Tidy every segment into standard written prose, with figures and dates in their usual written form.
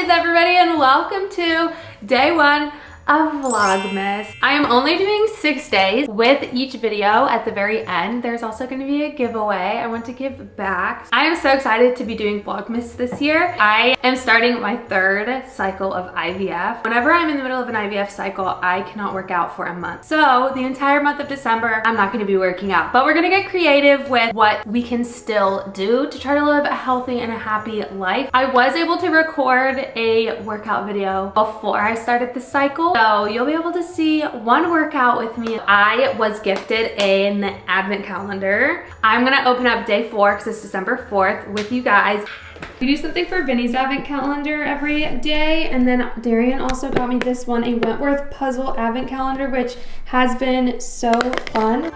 is everybody, and welcome to day one of Vlogmas. I am only doing 6 days. With each video at the very end, there's also going to be a giveaway. I want to give back. I am so excited to be doing Vlogmas this year. I am starting my 3rd cycle of IVF. Whenever I'm in the middle of an IVF cycle, I cannot work out for a month. So the entire month of December, I'm not going to be working out, but we're going to get creative with what we can still do to try to live a healthy and a happy life. I was able to record a workout video before I started the cycle, so you'll be able to see one workout with me. I was gifted an advent calendar. I'm gonna open up day 4 because it's December 4th with you guys. We do something for Vinny's advent calendar every day, and then Darian also got me this one, a Wentworth puzzle advent calendar, which has been so fun.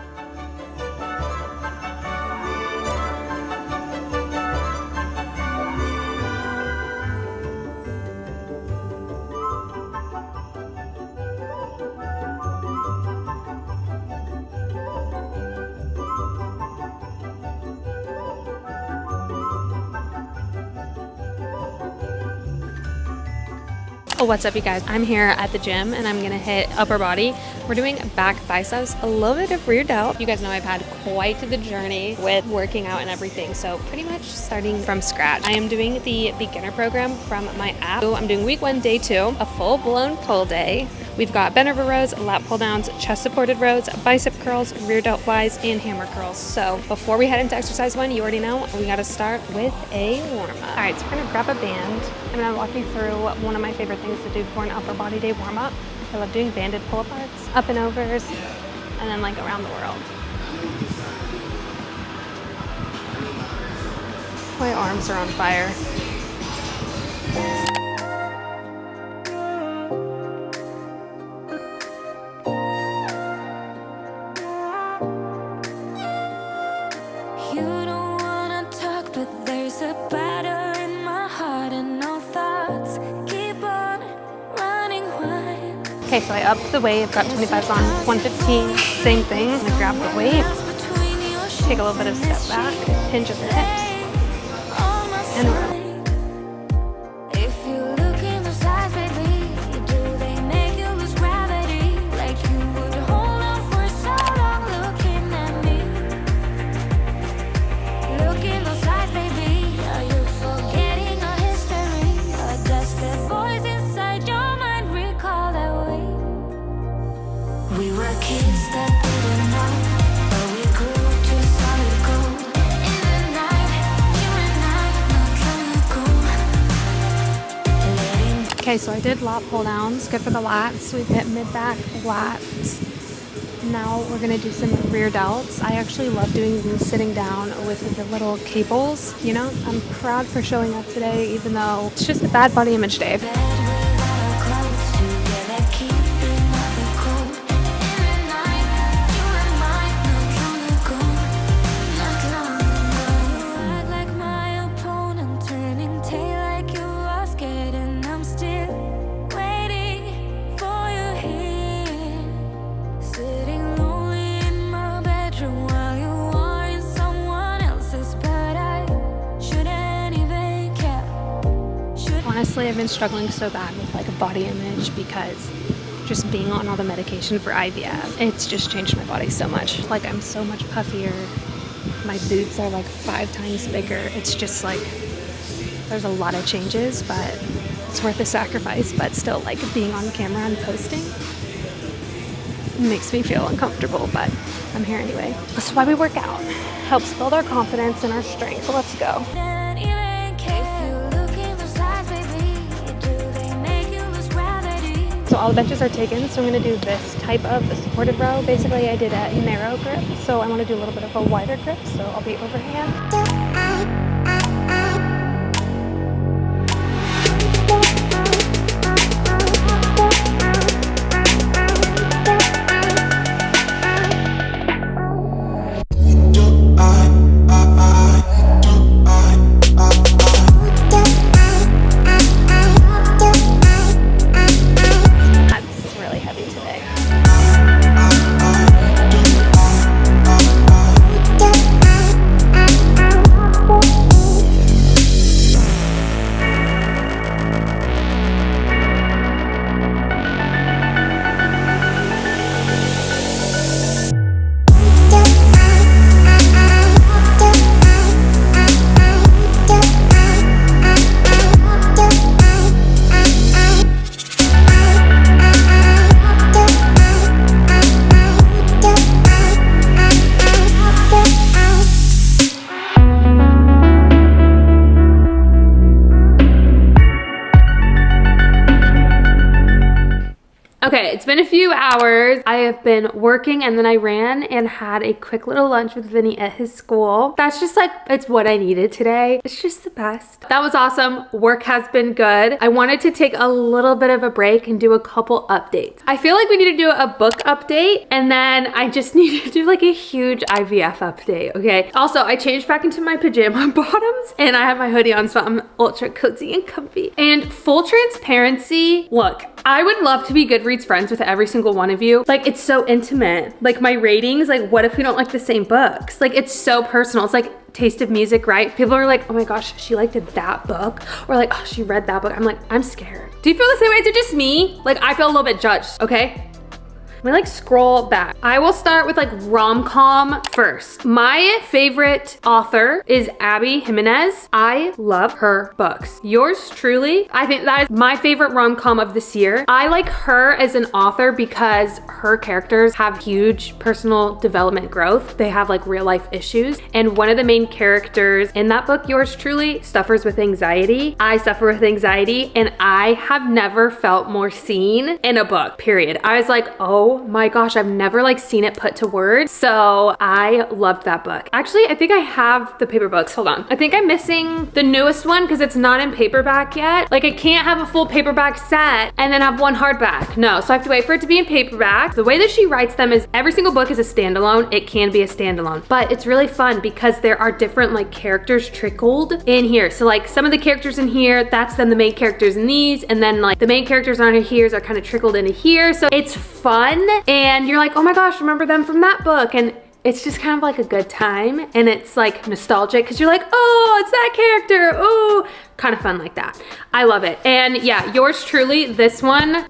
Oh, what's up you guys? I'm here at the gym and I'm gonna hit upper body. We're doing back biceps, a little bit of rear delt. You guys know I've had quite the journey with working out and everything, so pretty much starting from scratch. I am doing the beginner program from my app. So I'm doing week 1, day 2, a full-blown pull day. We've got bent over rows, lat pull downs, chest supported rows, bicep curls, rear delt flies, and hammer curls. So before we head into exercise 1, you already know we gotta start with a warm up. All right, so we're gonna grab a band. I'm gonna walk you through one of my favorite things to do for an upper body day warm up. I love doing banded pull aparts, up and overs, and then like around the world. My arms are on fire. Okay, so I upped the weight. I've got 25s on, 115, same thing. I'm gonna grab the weight, take a little bit of step back, hinge at the hips, and roll. Okay, so I did lat pull downs, good for the lats. We've hit mid back, lats. Now we're gonna do some rear delts. I actually love doing these sitting down with the little cables. You know, I'm proud for showing up today, even though it's just a bad body image day. Honestly, I've been struggling so bad with like a body image because just being on all the medication for IVF, it's just changed my body so much. Like I'm so much puffier. My boobs are like 5 times bigger. It's just like, there's a lot of changes, but it's worth the sacrifice. But still, like being on camera and posting makes me feel uncomfortable, but I'm here anyway. This is why we work out. Helps build our confidence and our strength. So let's go. So all the benches are taken, so I'm going to do this type of supported row. Basically, I did a narrow grip, so I want to do a little bit of a wider grip, so I'll be overhand. Okay, it's been a few hours. I have been working and then I ran and had a quick little lunch with Vinny at his school. That's just like, it's what I needed today. It's just the best. That was awesome. Work has been good. I wanted to take a little bit of a break and do a couple updates. I feel like we need to do a book update and then I just need to do like a huge IVF update, okay? Also, I changed back into my pajama bottoms and I have my hoodie on, so I'm ultra cozy and comfy. And full transparency, look, I would love to be Goodreads friends with every single one of you. Like, it's so intimate. Like, my ratings, like, what if we don't like the same books? Like, it's so personal. It's like Taste of Music, right? People are like, oh my gosh, she liked that book. Or like, oh, she read that book. I'm like, I'm scared. Do you feel the same way? Is it just me? Like, I feel a little bit judged, okay? Let me like scroll back. I will start with like rom-com first. My favorite author is Abby Jimenez. I love her books. Yours truly, I think that is my favorite rom-com of this year. I like her as an author because her characters have huge personal development growth. They have like real life issues. And one of the main characters in that book, Yours truly, suffers with anxiety. I suffer with anxiety and I have never felt more seen in a book, period. I was like, oh my gosh, I've never like seen it put to words. So I loved that book. Actually, I think I have the paper books. Hold on. I think I'm missing the newest one because it's not in paperback yet. Like I can't have a full paperback set and then have one hardback. No, so I have to wait for it to be in paperback. The way that she writes them is every single book is a standalone. It can be a standalone, but it's really fun because there are different like characters trickled in here. So like some of the characters in here, that's then the main characters in these. And then like the main characters on here are kind of trickled into here. So it's fun. And you're like, oh my gosh, remember them from that book. And it's just kind of like a good time. And it's like nostalgic because you're like, oh, it's that character. Oh, kind of fun like that. I love it. And yeah, Yours truly, this one,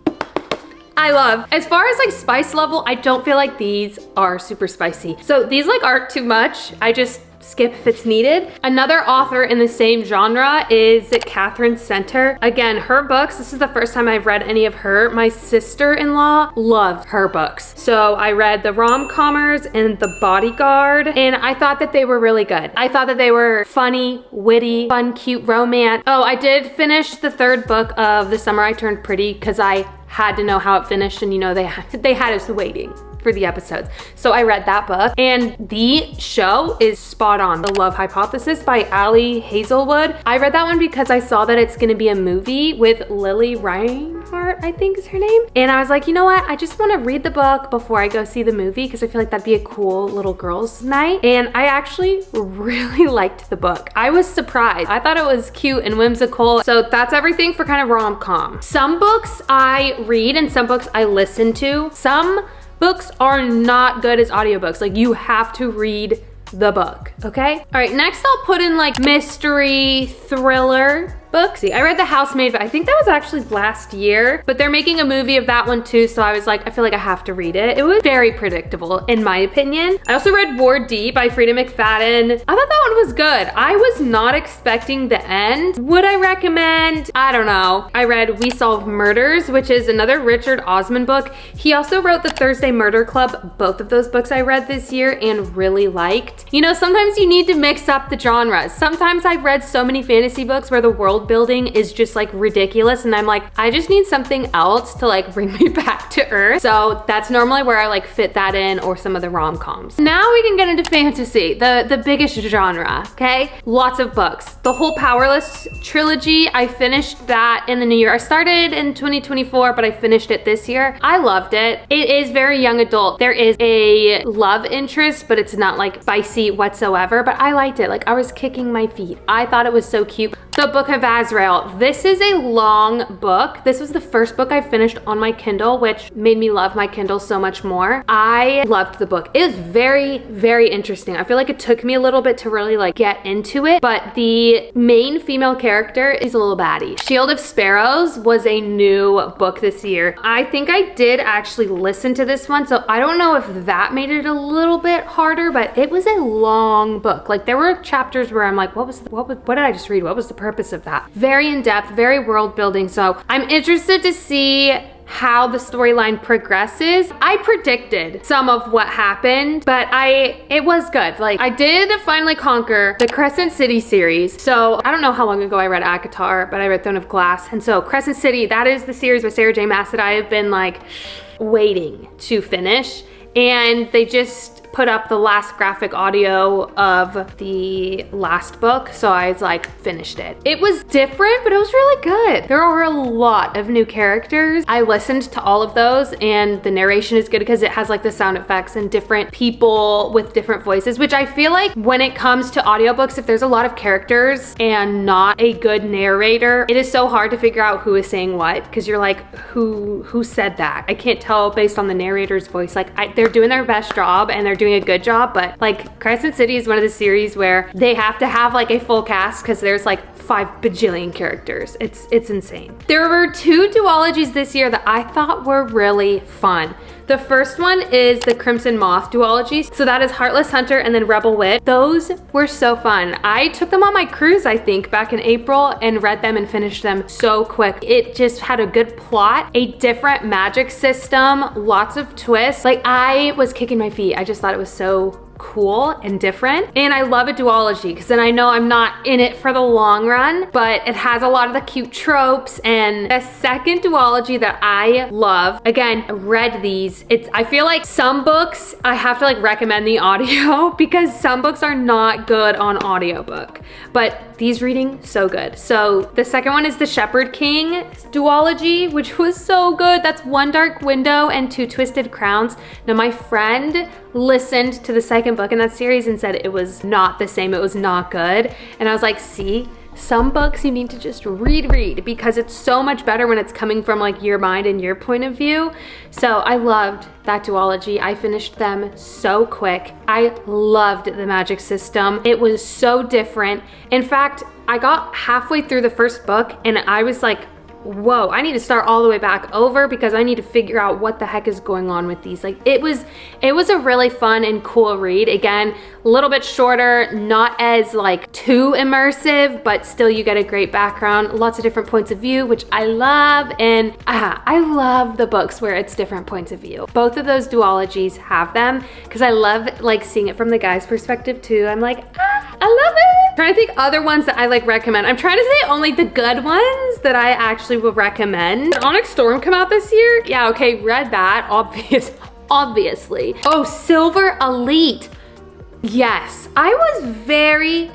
I love. As far as like spice level, I don't feel like these are super spicy. So these like aren't too much. I just skip if it's needed. Another author in the same genre is Catherine Center. Again, her books, this is the first time I've read any of her. My sister-in-law loved her books. So I read the Rom-Commers and The Bodyguard, and I thought that they were really good. I thought that they were funny, witty, fun, cute romance. Oh, I did finish the third book of The Summer I Turned Pretty because I had to know how it finished, and you know, they had us waiting for the episodes. So I read that book and the show is spot on. The Love Hypothesis by Ali Hazelwood. I read that one because I saw that it's gonna be a movie with Lily Reinhart, I think is her name. And I was like, you know what? I just wanna read the book before I go see the movie because I feel like that'd be a cool little girls' night. And I actually really liked the book. I was surprised. I thought it was cute and whimsical. So that's everything for kind of rom-com. Some books I read and some books I listen to. Some books are not good as audiobooks. Like you have to read the book, okay? All right, next I'll put in like mystery, thriller books. I read The Housemaid, but I think that was actually last year, but they're making a movie of that one too, so I was like, I feel like I have to read it. It was very predictable in my opinion. I also read War Deep by Frida McFadden. I thought that one was good. I was not expecting the end. Would I recommend? I don't know. I read We Solve Murders, which is another Richard Osman book. He also wrote The Thursday Murder Club. Both of those books I read this year and really liked. You know, sometimes you need to mix up the genres. Sometimes I've read so many fantasy books where the world building is just like ridiculous and I'm like, I just need something else to like bring me back to earth. So that's normally where I like fit that in, or some of the rom-coms. Now we can get into fantasy, the biggest genre, okay? Lots of books. The whole Powerless trilogy, I finished that in the new year. I started in 2024, but I finished it this year. I loved it. It is very young adult. There is a love interest, but it's not like spicy whatsoever, but I liked it. Like I was kicking my feet. I thought it was so cute. The Book of Azrael. This is a long book. This was the first book I finished on my Kindle, which made me love my Kindle so much more. I loved the book. It was very, very interesting. I feel like it took me a little bit to really like get into it, but the main female character is a little baddie. Shield of Sparrows was a new book this year. I think I did actually listen to this one, so I don't know if that made it a little bit harder, but it was a long book. Like there were chapters where I'm like, what did I just read? What was the purpose of that? Very in-depth, very world building. So I'm interested to see how the storyline progresses. I predicted some of what happened, but it was good. Like, I did finally conquer the Crescent City series. So I don't know how long ago I read ACOTAR, but I read Throne of Glass. And so Crescent City, that is the series by Sarah J Maas that I have been like waiting to finish. And they just put up the last graphic audio of the last book, so I was like, finished it. It was different, but it was really good. There were a lot of new characters. I listened to all of those, and the narration is good because it has like the sound effects and different people with different voices, which I feel like when it comes to audiobooks, if there's a lot of characters and not a good narrator, it is so hard to figure out who is saying what, because you're like, who said that? I can't tell based on the narrator's voice. Like, they're doing their best job and they're doing a good job, but like Crescent City is one of the series where they have to have like a full cast because there's like 5 bajillion characters. It's insane. There were 2 duologies this year that I thought were really fun. The first one is the Crimson Moth duology. So that is Heartless Hunter and then Rebel Witch. Those were so fun. I took them on my cruise, I think, back in April and read them and finished them so quick. It just had a good plot, a different magic system, lots of twists. Like, I was kicking my feet. I just thought it was so cool and different. And I love a duology because then I know I'm not in it for the long run, but it has a lot of the cute tropes. And the second duology that I love, again, read these. I feel like some books I have to like recommend the audio because some books are not good on audiobook, but these reading, so good. So the second one is the Shepherd King duology, which was so good. That's One Dark Window and Two Twisted Crowns. Now my friend listened to the second book in that series and said it was not the same, it was not good. And I was like, see, some books you need to just read because it's so much better when it's coming from like your mind and your point of view. So I loved that duology. I finished them so quick. I loved the magic system. It was so different. In fact, I got halfway through the first book and I was like, whoa, I need to start all the way back over because I need to figure out what the heck is going on with these. Like, it was a really fun and cool read. Again, a little bit shorter, not as like too immersive, but still you get a great background, lots of different points of view, which I love. And I love the books where it's different points of view. Both of those duologies have them because I love like seeing it from the guy's perspective too. I'm like, I love it. I'm trying to think other ones that I like recommend. I'm trying to say only the good ones that I actually will recommend. Did Onyx Storm come out this year? Yeah, okay, read that, obviously. Oh, Silver Elite. Yes, I was very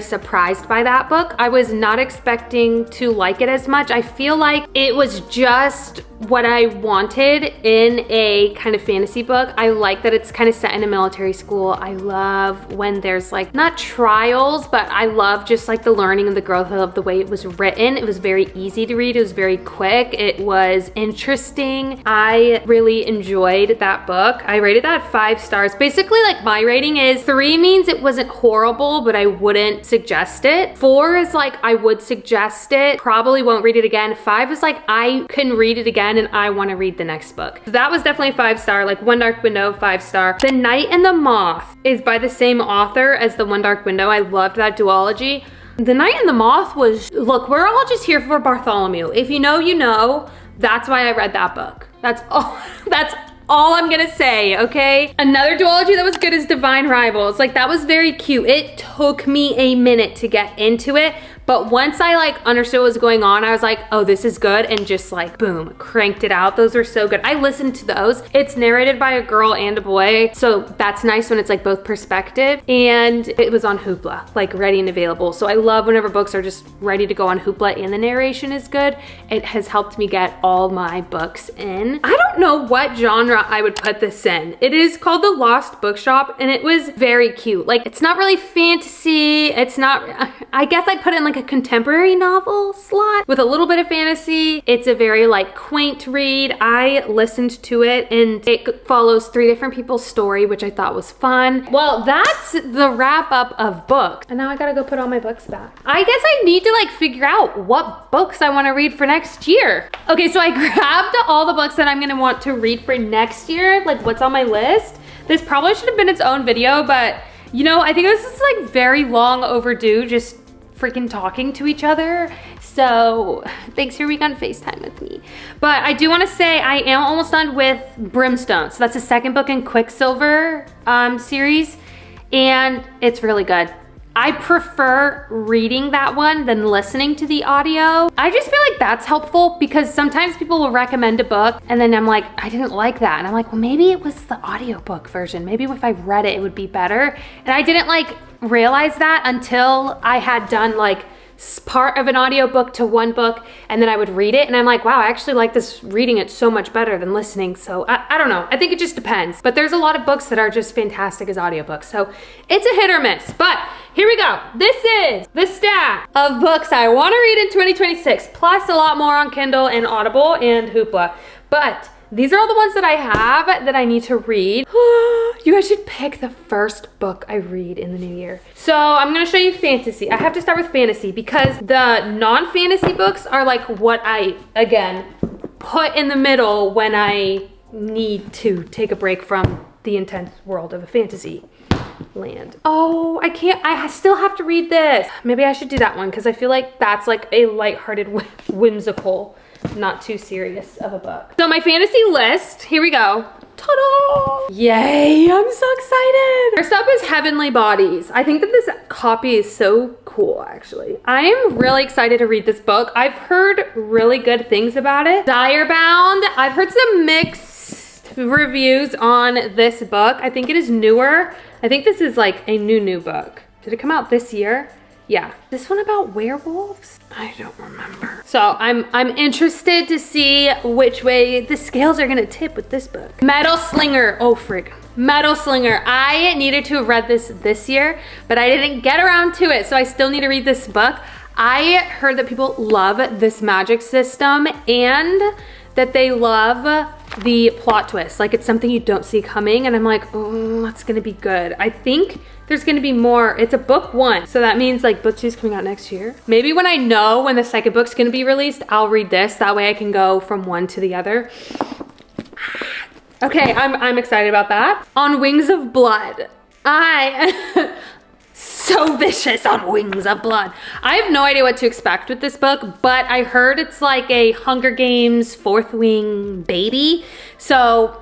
surprised by that book. I was not expecting to like it as much. I feel like it was just what I wanted in a kind of fantasy book. I like that it's kind of set in a military school. I love when there's like, not trials, but I love just like the learning and the growth. I love the way it was written. It was very easy to read. It was very quick. It was interesting. I really enjoyed that book. I rated that 5 stars. Basically, like, my rating is 3 means it wasn't horrible, but I wouldn't suggest it. 4 is like, I would suggest it, probably won't read it again. 5 is like, I can read it again and I want to read the next book. So that was definitely 5 star, like One Dark Window, 5 star. The Knight and the Moth is by the same author as the One Dark Window. I loved that duology. The Knight and the Moth was, look, we're all just here for Bartholomew. If you know, you know. That's why I read that book. That's all I'm gonna say, okay? Another duology that was good is Divine Rivals. Like, that was very cute. It took me a minute to get into it, but once I like understood what was going on, I was like, oh, this is good, and just like, boom, cranked it out. Those were so good. I listened to those. It's narrated by a girl and a boy, so that's nice when it's like both perspective, and it was on Hoopla, like ready and available. So I love whenever books are just ready to go on Hoopla and the narration is good. It has helped me get all my books in. I don't know what genre I would put this in. It is called The Lost Bookshop, and it was very cute. Like, it's not really fantasy. It's not, I guess I'd put it in like a contemporary novel slot with a little bit of fantasy. It's a very like quaint read. I listened to it and it follows 3 different people's story, which I thought was fun. Well, that's the wrap up of books. And now I gotta go put all my books back. I guess I need to like figure out what books I wanna read for next year. Okay, so I grabbed all the books that I'm gonna want to read for next year, like what's on my list. This probably should have been its own video, but you know, I think this is like very long overdue, just freaking talking to each other. So thanks for being on FaceTime with me. But I do want to say I am almost done with Brimstone. So that's the second book in Quicksilver series, and it's really good. I prefer reading that one than listening to the audio. I just feel like that's helpful because sometimes people will recommend a book and then I'm like, I didn't like that. And I'm like, well, maybe it was the audiobook version. Maybe if I read it, it would be better. And I didn't like realize that until I had done like part of an audiobook to one book and then I would read it and I'm like, wow, I actually like this reading it so much better than listening. So I don't know, I think it just depends. But there's a lot of books that are just fantastic as audiobooks. So it's a hit or miss, but here we go. This is the stack of books I want to read in 2026, plus a lot more on Kindle and Audible and Hoopla. But these are all the ones that I have that I need to read. You guys should pick the first book I read in the new year. So I'm gonna show you fantasy. I have to start with fantasy because the non-fantasy books are like what I, again, put in the middle when I need to take a break from the intense world of a fantasy land. Oh, I can't, I still have to read this. Maybe I should do that one because I feel like that's like a lighthearted, whimsical, not too serious of a book. So my fantasy list, here we go. Ta-da! Yay, I'm so excited. First up is Heavenly Bodies. I think that this copy is so cool, actually. I am really excited to read this book. I've heard really good things about it. Direbound, I've heard some mixed reviews on this book. I think it is newer. I think this is like a new book. Did it come out this year? Yeah. This one about werewolves? I don't remember. So I'm interested to see which way the scales are gonna tip with this book. Metal Slinger, oh frig. Metal Slinger, I needed to have read this year, but I didn't get around to it, so I still need to read this book. I heard that people love this magic system and that they love the plot twist. Like it's something you don't see coming, and I'm like, oh, that's gonna be good. I think there's gonna be more. It's a book 1, so that means like book 2 is coming out next year. Maybe when I know when the second book's gonna be released, I'll read this. That way I can go from one to the other. Okay, I'm excited about that. On Wings of Blood. So vicious on Wings of Blood. I have no idea what to expect with this book, but I heard it's like a Hunger Games 4th Wing baby. So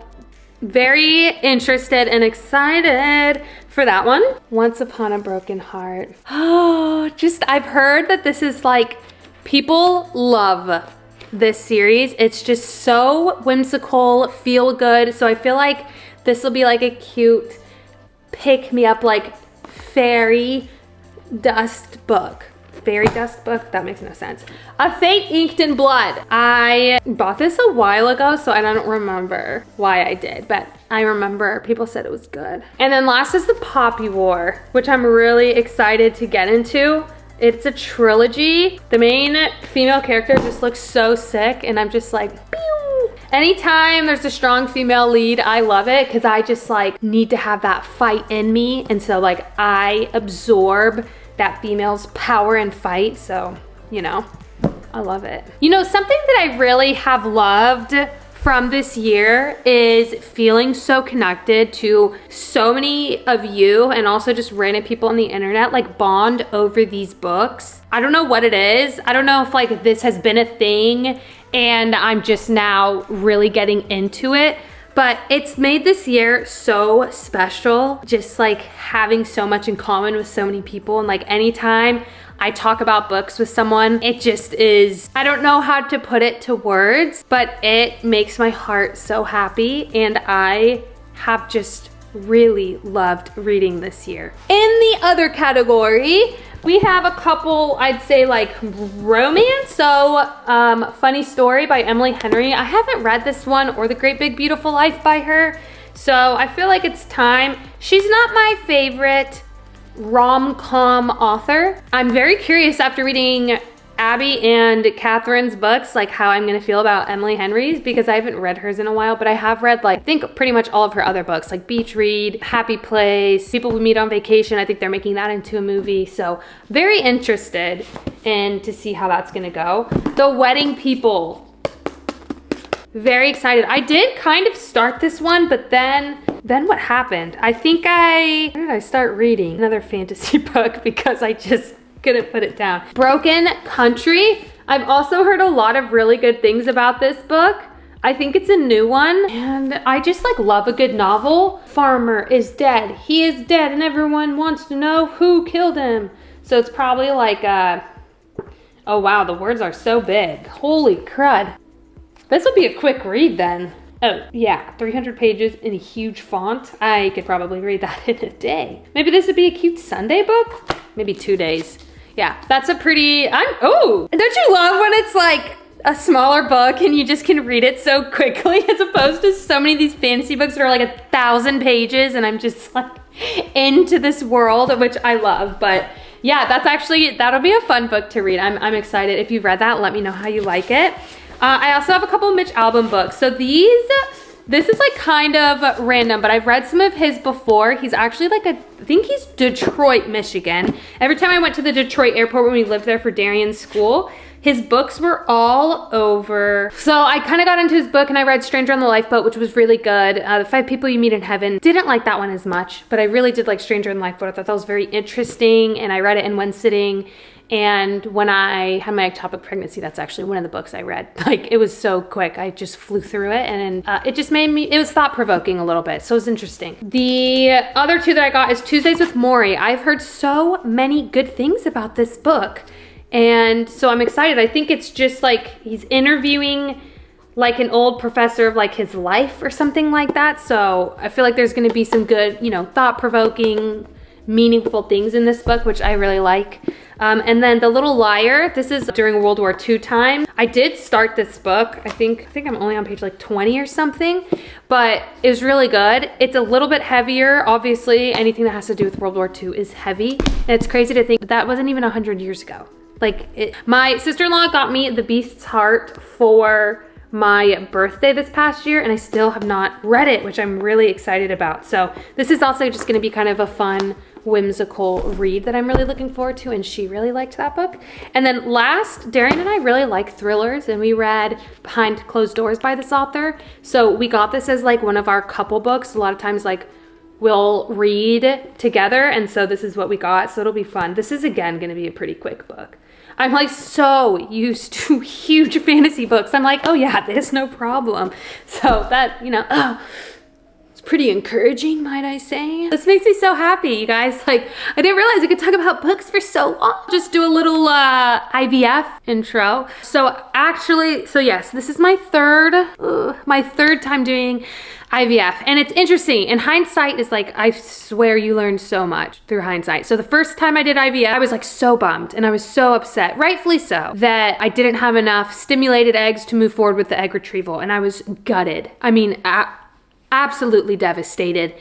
very interested and excited for that one. Once Upon a Broken Heart. Oh, I've heard that this is like, people love this series. It's just so whimsical, feel good. So I feel like this will be like a cute pick me up, like fairy dust book. Fairy dust book? That makes no sense. A Fate Inked in Blood. I bought this a while ago, so I don't remember why I did, but I remember people said it was good. And then last is The Poppy War, which I'm really excited to get into. It's a trilogy. The main female character just looks so sick, and I'm just like, pew! Anytime there's a strong female lead, I love it because I just like need to have that fight in me. And so like I absorb that female's power and fight. So, you know, I love it. You know, something that I really have loved from this year is feeling so connected to so many of you and also just random people on the internet, like bond over these books. I don't know what it is. I don't know if like this has been a thing and I'm just now really getting into it, but it's made this year so special. Just like having so much in common with so many people, and like anytime I talk about books with someone, it just is, I don't know how to put it to words, but it makes my heart so happy, and I have just really loved reading this year. In the other category, we have a couple, I'd say like romance. So Funny Story by Emily Henry. I haven't read this one or The Great Big Beautiful Life by her, so I feel like it's time. She's not my favorite rom-com author. I'm very curious after reading Abby and Catherine's books, like how I'm gonna feel about Emily Henry's, because I haven't read hers in a while, but I have read like, I think pretty much all of her other books, like Beach Read, Happy Place, People We Meet on Vacation. I think they're making that into a movie. So very interested in to see how that's gonna go. The Wedding People. Very excited. I did kind of start this one, but then what happened? I think where did I start reading? Another fantasy book because I just couldn't put it down. Broken Country. I've also heard a lot of really good things about this book. I think it's a new one, and I just like love a good novel. Farmer is dead. He is dead, and everyone wants to know who killed him. So it's probably like, oh wow, the words are so big. Holy crud. This would be a quick read then. Oh yeah, 300 pages in a huge font. I could probably read that in a day. Maybe this would be a cute Sunday book? Maybe 2 days. Yeah, that's a pretty, oh, don't you love when it's like a smaller book and you just can read it so quickly as opposed to so many of these fantasy books that are like 1,000 pages and I'm just like into this world, which I love. But yeah, that'll be a fun book to read. I'm excited. If you've read that, let me know how you like it. I also have a couple of Mitch Albom books. So this is like kind of random, but I've read some of his before. He's actually like I think he's Detroit, Michigan. Every time I went to the Detroit airport when we lived there for Darian's school, his books were all over. So I kind of got into his book and I read Stranger on the Lifeboat, which was really good. The 5 People You Meet in Heaven. Didn't like that one as much, but I really did like Stranger on the Lifeboat. I thought that was very interesting and I read it in one sitting. And when I had my ectopic pregnancy, that's actually one of the books I read. Like, it was so quick. I just flew through it and it just made me, it was thought-provoking a little bit. So it was interesting. The other 2 that I got is Tuesdays with Maury. I've heard so many good things about this book. And so I'm excited. I think it's just like he's interviewing like an old professor of like his life or something like that. So I feel like there's gonna be some good, you know, thought-provoking, meaningful things in this book, which I really like. And then The Little Liar, this is during World War II time. I did start this book. I think I'm only on page like 20 or something, but it was really good. It's a little bit heavier. Obviously, anything that has to do with World War II is heavy. And it's crazy to think that wasn't even 100 years ago. Like, my sister-in-law got me The Beast's Heart for my birthday this past year, and I still have not read it, which I'm really excited about. So this is also just gonna be kind of a fun, whimsical read that I'm really looking forward to, and she really liked that book. And then last, Darian and I really like thrillers, and we read Behind Closed Doors by this author. So we got this as like one of our couple books. A lot of times like we'll read together, and so this is what we got, so it'll be fun. This is again gonna be a pretty quick book. I'm like so used to huge fantasy books. I'm like, oh yeah, this no problem. So that, you know, it's pretty encouraging, might I say. This makes me so happy, you guys. Like, I didn't realize I could talk about books for so long. Just do a little IVF intro. So actually, so yes, this is my third time doing IVF, and it's interesting. In hindsight, is like, I swear you learn so much through hindsight. So the first time I did IVF, I was like so bummed and I was so upset, rightfully so, that I didn't have enough stimulated eggs to move forward with the egg retrieval, and I was gutted. I mean, absolutely devastated.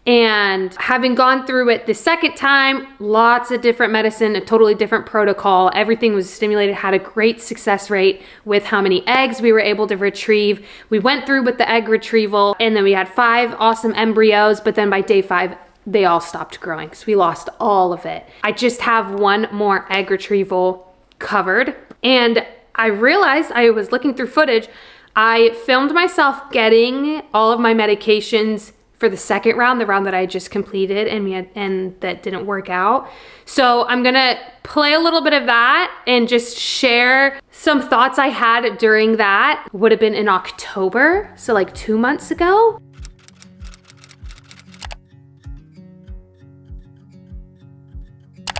And having gone through it the second time, lots of different medicine, a totally different protocol. Everything was stimulated, had a great success rate with how many eggs we were able to retrieve. We went through with the egg retrieval, and then we had 5 awesome embryos, but then by day 5, they all stopped growing, so we lost all of it. I just have 1 more egg retrieval covered, and I realized, I was looking through footage, I filmed myself getting all of my medications for the second round, the round that I just completed and that didn't work out. So I'm gonna play a little bit of that and just share some thoughts I had during that. Would have been in October, so like 2 months ago.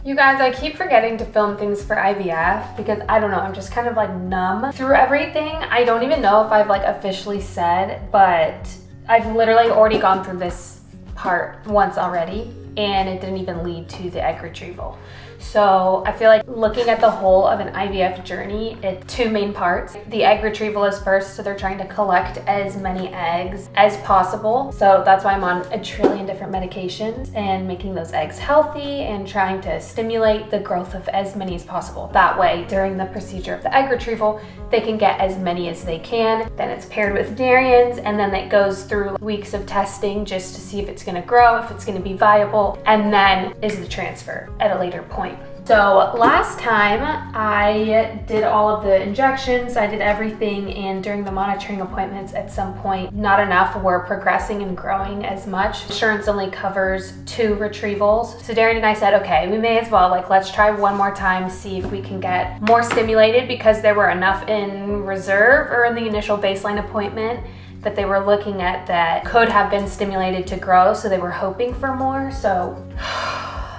You guys, I keep forgetting to film things for IVF because I don't know, I'm just kind of like numb through everything. I don't even know if I've like officially said, but I've literally already gone through this part once already, and it didn't even lead to the egg retrieval. So I feel like looking at the whole of an IVF journey, it's 2 main parts. The egg retrieval is first, so they're trying to collect as many eggs as possible. So that's why I'm on a trillion different medications and making those eggs healthy and trying to stimulate the growth of as many as possible. That way, during the procedure of the egg retrieval, they can get as many as they can. Then it's paired with Darian's, and then it goes through weeks of testing just to see if it's gonna grow, if it's gonna be viable, and then is the transfer at a later point. So last time I did all of the injections, I did everything, and during the monitoring appointments at some point, not enough were progressing and growing as much. Insurance only covers 2 retrievals. So Darren and I said, okay, we may as well, like, let's try one more time, see if we can get more stimulated, because there were enough in reserve or in the initial baseline appointment that they were looking at that could have been stimulated to grow, so they were hoping for more. So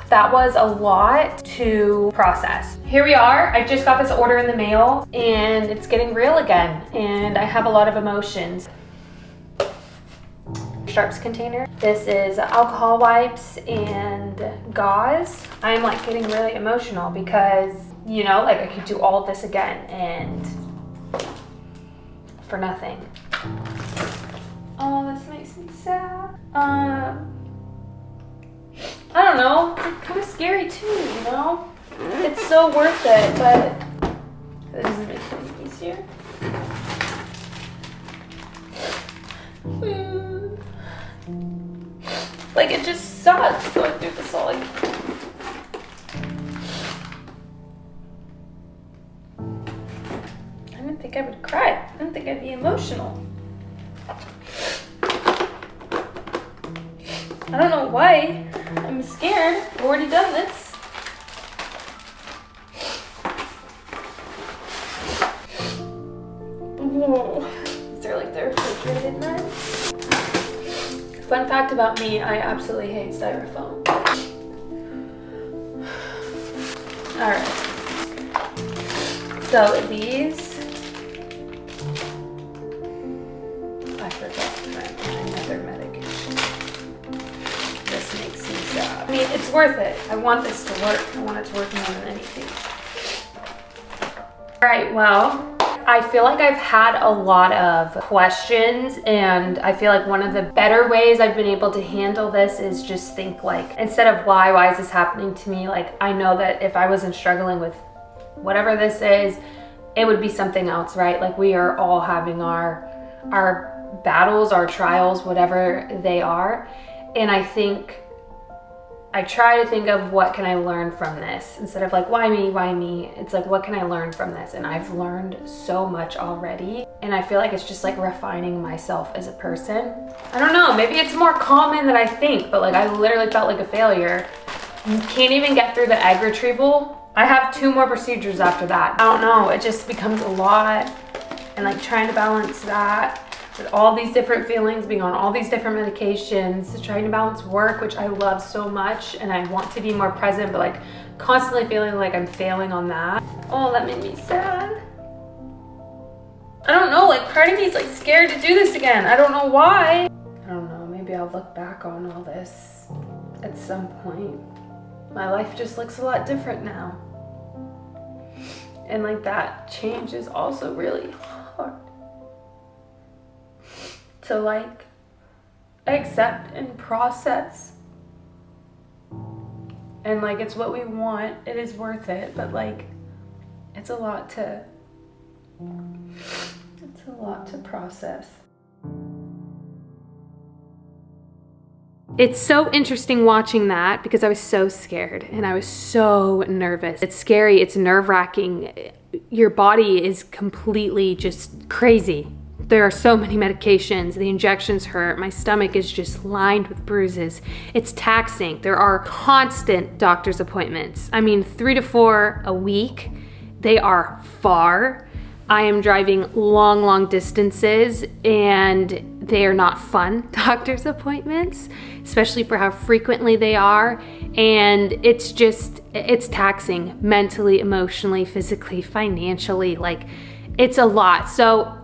that was a lot to process. Here we are. I just got this order in the mail and it's getting real again, and I have a lot of emotions. Sharps container. This is alcohol wipes and gauze. I'm like getting really emotional because, you know, like I could do all of this again and for nothing. Oh, this makes me sad. I don't know, it's kind of scary too, you know? It's so worth it, but this doesn't make it any easier. Like, it just sucks going through this all again. I didn't think I would cry. I didn't think I'd be emotional. I don't know why. I'm scared. I've already done this. Whoa. Is there like the refrigerator in there? Fun fact about me, I absolutely hate styrofoam. Alright. So these, I forgot another medication. This makes me sad. I mean, it's worth it. I want this to work. I want it to work more than anything. All right, well, I feel like I've had a lot of questions, and I feel like one of the better ways I've been able to handle this is just think like, instead of why is this happening to me? Like, I know that if I wasn't struggling with whatever this is, it would be something else, right? Like, we are all having our battles, our trials, whatever they are. And I think I try to think of what can I learn from this instead of like, why me? It's like, what can I learn from this? And I've learned so much already. And I feel like it's just like refining myself as a person. I don't know, maybe it's more common than I think, but like I literally felt like a failure. You can't even get through the egg retrieval. I have 2 more procedures after that. I don't know, it just becomes a lot. And like trying to balance that with all these different feelings, being on all these different medications, trying to balance work, which I love so much, and I want to be more present, but like constantly feeling like I'm failing on that. Oh, that made me sad. I don't know, like part of me is like scared to do this again. I don't know why. I don't know, maybe I'll look back on all this at some point. My life just looks a lot different now. And like that change is also really hard to like accept and process. And like, it's what we want, it is worth it, but like, it's a lot to process. It's so interesting watching that because I was so scared and I was so nervous. It's scary, it's nerve-wracking. Your body is completely just crazy. There are so many medications, the injections hurt, my stomach is just lined with bruises. It's taxing. There are constant doctor's appointments. I mean, 3 to 4 a week. They are far. I am driving long distances, and they are not fun doctor's appointments, especially for how frequently they are. And it's taxing mentally, emotionally, physically, financially, like it's a lot. So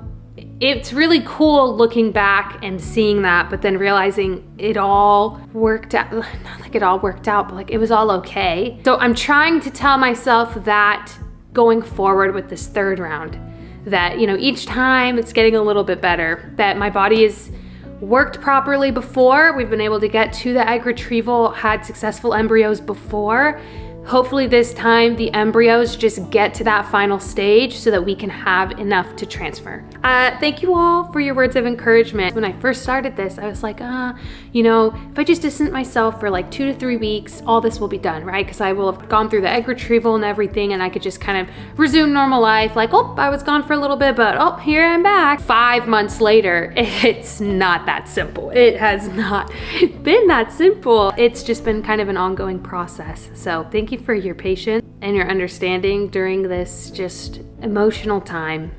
it's really cool looking back and seeing that, but then realizing it all worked out. Not like it all worked out, but like it was all okay. So I'm trying to tell myself that going forward with this 3rd round, that, you know, each time it's getting a little bit better, that my body is worked properly before. We've been able to get to the egg retrieval, had successful embryos before, Hopefully this time the embryos just get to that final stage so that we can have enough to transfer. Thank you all for your words of encouragement. When I first started this, I was like, you know, if I just distance myself for like 2 to 3 weeks, all this will be done, right? Because I will have gone through the egg retrieval and everything, and I could just kind of resume normal life. Like, oh, I was gone for a little bit, but oh, here I'm back. 5 months later, it's not that simple. It has not been that simple. It's just been kind of an ongoing process. So thank you for your patience and your understanding during this just emotional time.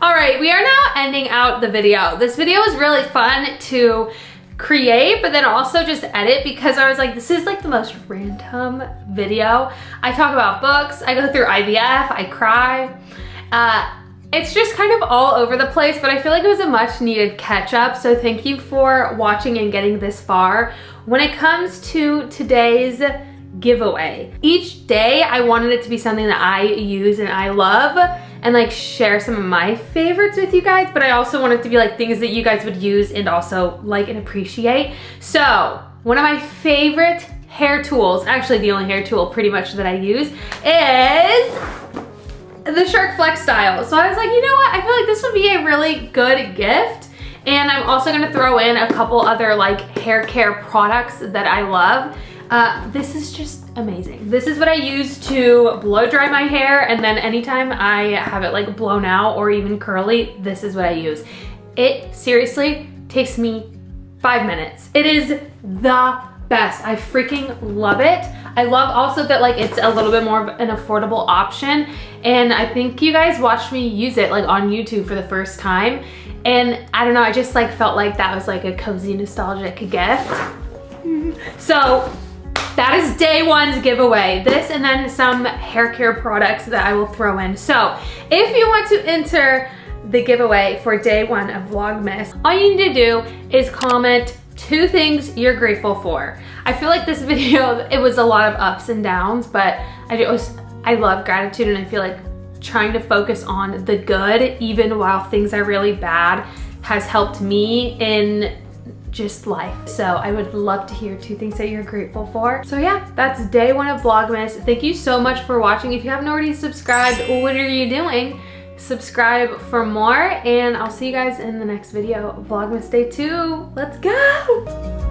All right, we are now ending out the video. This video was really fun to create, but then also just edit, because I was like, this is like the most random video. I talk about books, I go through IVF, I cry. It's just kind of all over the place, but I feel like it was a much needed catch up. So thank you for watching and getting this far. When it comes to today's giveaway, each day I wanted it to be something that I use and I love, and like share some of my favorites with you guys, but I also want it to be like things that you guys would use and also like and appreciate. So one of my favorite hair tools, actually the only hair tool pretty much that I use, is the Shark Flex Style. So I was like, you know what? I feel like this would be a really good gift. And I'm also gonna throw in a couple other like hair care products that I love. This is just amazing. This is what I use to blow dry my hair, and then anytime I have it like blown out or even curly, this is what I use. It seriously takes me 5 minutes. It is the best. I freaking love it. I love also that like it's a little bit more of an affordable option, and I think you guys watched me use it like on YouTube for the first time, and I don't know, I just like felt like that was like a cozy nostalgic gift. So that is day one's giveaway. This and then some hair care products that I will throw in. So if you want to enter the giveaway for day one of Vlogmas, all you need to do is comment 2 things you're grateful for. I feel like this video, it was a lot of ups and downs, but I love gratitude, and I feel like trying to focus on the good even while things are really bad has helped me in just life. So I would love to hear 2 things that you're grateful for. So yeah, that's day one of Vlogmas. Thank you so much for watching. If you haven't already subscribed, what are you doing? Subscribe for more, and I'll see you guys in the next video. Vlogmas day 2. Let's go!